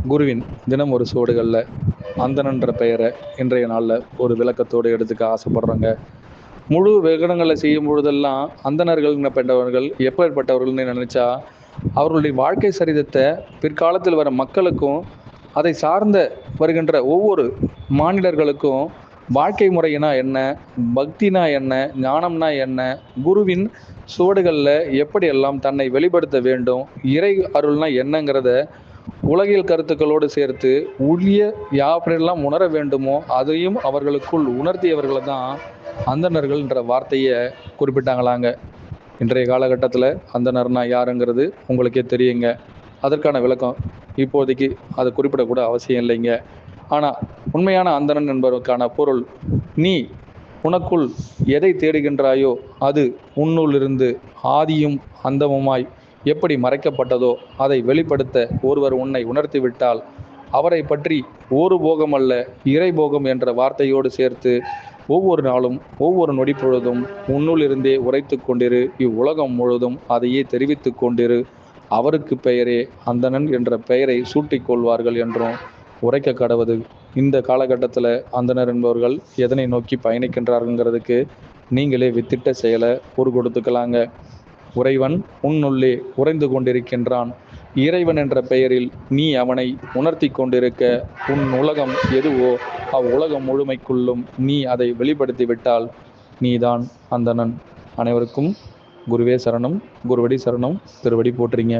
குருவின் தினம் ஒரு சுவடுகளில் அந்தணன்ற பெயரை இன்றைய நாளில் ஒரு விளக்கத்தோடு எடுத்துக்க ஆசைப்படுறோங்க. முழு விகடங்களை செய்யும் பொழுதெல்லாம் அந்தணர்கள் பெற்றவர்கள் எப்பேற்பட்டவர்கள்னு நினச்சா அவர்களுடைய வாழ்க்கை சரிதத்தை பிற்காலத்தில் வர மக்களுக்கும் அதை சார்ந்த வருகின்ற ஒவ்வொரு மாநிலர்களுக்கும் வாழ்க்கை முறைனா என்ன, பக்தினா என்ன, ஞானம்னா என்ன, குருவின் சுவடுகளில் எப்படியெல்லாம் தன்னை வெளிப்படுத்த வேண்டும், இறை அருள்னா என்னங்கிறத உலகியல் கருத்துக்களோடு சேர்த்து உரிய யாவரெல்லாம் உணர வேண்டுமோ அதையும் அவர்களுக்குள் உணர்த்தியவர்களை தான் அந்தணர்கள் என்ற வார்த்தையை குறிப்பிட்டாங்களாங்க. இன்றைய காலகட்டத்தில் அந்தணர்னா யாருங்கிறது உங்களுக்கே தெரியுங்க. அதற்கான விளக்கம் இப்போதைக்கு அதை குறிப்பிடக்கூட அவசியம் இல்லைங்க. ஆனால் உண்மையான அந்தணன் என்பதற்கான பொருள், நீ உனக்குள் எதை தேடுகின்றாயோ அது உன்னுள்ளிருந்து ஆதியும் அந்தமுமாய் எப்படி மறைக்கப்பட்டதோ அதை வெளிப்படுத்த ஒருவர் உன்னை உணர்த்திவிட்டால் அவரை பற்றி ஒரு போகம் அல்ல இறை போகம் என்ற வார்த்தையோடு சேர்த்து ஒவ்வொரு நாளும் ஒவ்வொரு நொடி பொழுதும் உன்னுள் இருந்தே உரைத்து கொண்டிரு, இவ்வுலகம் முழுதும் அதையே தெரிவித்து கொண்டிரு, அவருக்கு பெயரே அந்தணன் என்ற பெயரை சூட்டிக் கொள்வார்கள் என்றும் உரைக்க கடவுது. இந்த காலகட்டத்தில் அந்தணர் என்பவர்கள் எதனை நோக்கி பயணிக்கின்றார்கள்ங்கிறதுக்கு நீங்களே வித்திட்ட செயலை ஒரு கொடுத்துக்கலாங்க. உறைவன் உன்னுள்ளே உறைந்து கொண்டிருக்கின்றான். இறைவன் என்ற பெயரில் நீ அவனை உணர்த்தி கொண்டிருக்க உன் உலகம் எதுவோ அவ்வுலகம் முழுமைக்குள்ளும் நீ அதை வெளிப்படுத்திவிட்டால் நீதான் அந்தணன். அனைவருக்கும் குருவே சரணம், குருவடி சரணம், திருவடி போற்றுங்க.